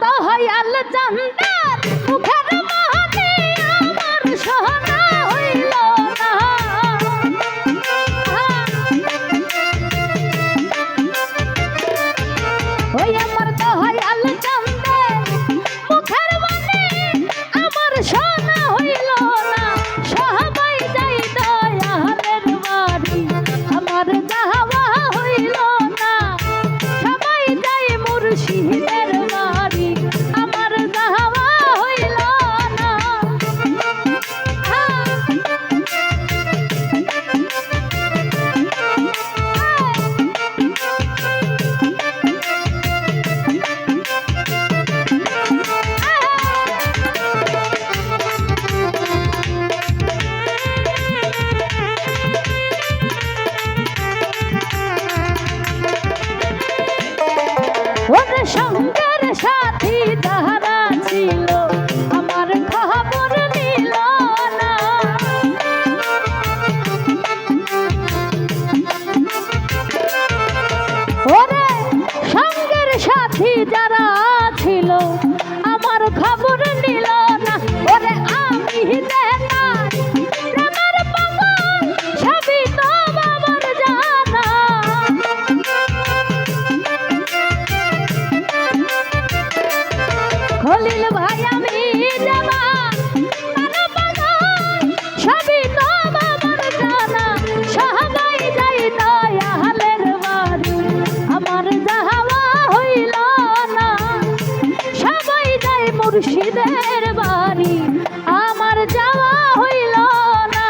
দয়াল চান্দার মুখের মহানি আমার সোনা হইল না। ওই আমার দয়াল চান্দার মুখের মহানি আমার সোনা হইল না। সবাই যাই দয়ালের বাড়ি আমার যাওয়া হইল না। সবাই যাই মুর্শিদের বাড়ি আমার যাওয়া হইল না। ওরে সঙ্গের সাথী যারা ছিল আমার খবর নিল না। ওরে সঙ্গের সাথী যারা ছিল আমার খবর নিল না। ওরে আমি দেখা প্রেমের পাগল সবই তো বাবার জানা। খলিল ভাই আমি যাবা তারা পাগল সবই তো বাবার জানা। সবাই যাই দয়ালের বাড়ি আমার যাওয়া হইল না। সবাই যাই মুর্শিদের বাড়ি আমার যাওয়া হইল না।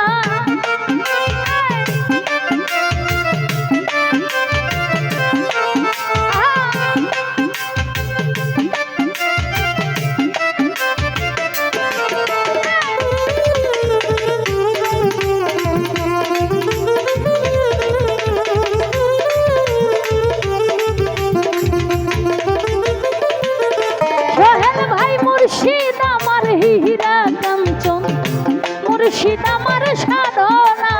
সোহেল ভাই মুর্শিদ আমার হীরা কাঞ্চন মুর্শিদ আমার সাধনা।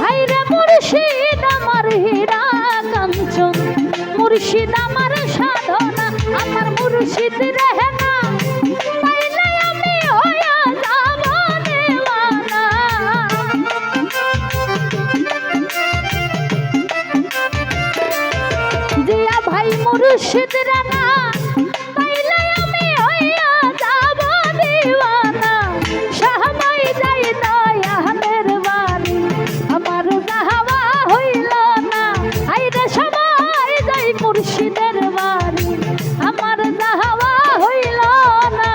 হায়রে মুর্শিদ আমার হীরা কাঞ্চন মুর্শিদ আমার সাধনা। আমার মুর্শিদ রেহে না পাইলে আমি হইয়া যাব দেওয়ানা। জিয়া ভাই মুর্শিদ রানা পাইলে আমি হইয়া যাব দিওয়ানা। সবাই যাই দয়ালের বাড়ি আমার যাওয়া হইল না। আইরে সবাই যাই মুর্শিদের বাড়ি আমার যাওয়া হইল না।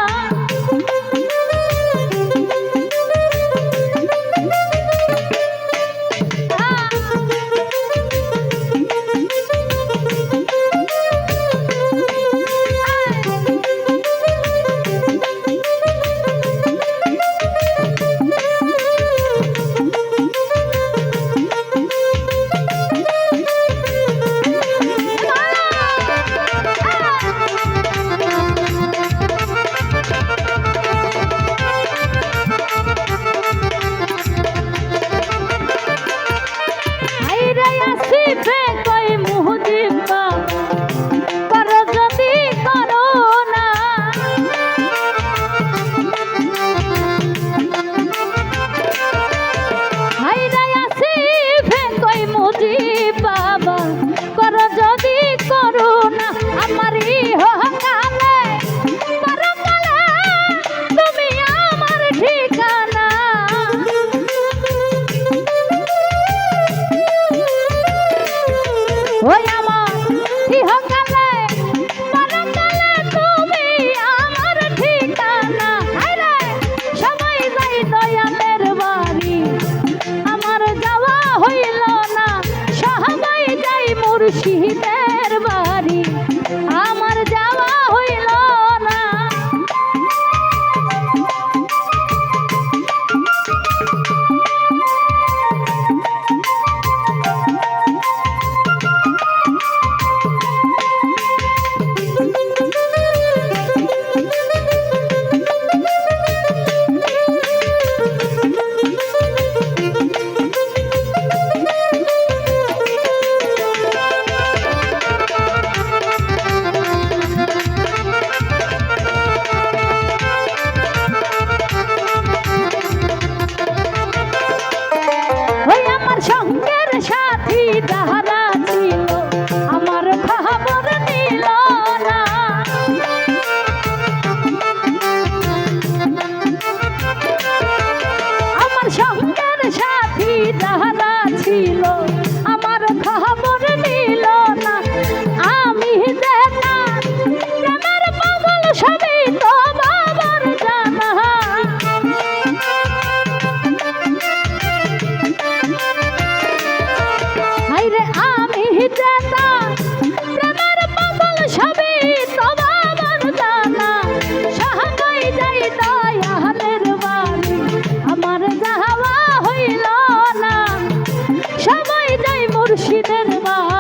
ওই আমার ইহকালে পরকালে তুমি আমার ঠিকানা। আরে সবাই যাই দয়ালের বাড়ি আমার যাওয়া হইল না। সবাই যাই মুর্শিদের বাড়ি আমার যাওয়া হইল না। সাথী যাহারা ছিল আমার খবর নিল না। আমার সঙ্গের সাথী যাহারা ছিল আমার খবর নিল না। আমি যে তার প্রেমের পাগল সবই তো বাবার জানা। হায়রে আমি যে তার প্রেমের পাগল সবই তো বাবার জানা। সহায় যাই দয়ালের বাড়ি আমার যাওয়া হইল না। সবাই যাই মুর্শিদের বাড়ি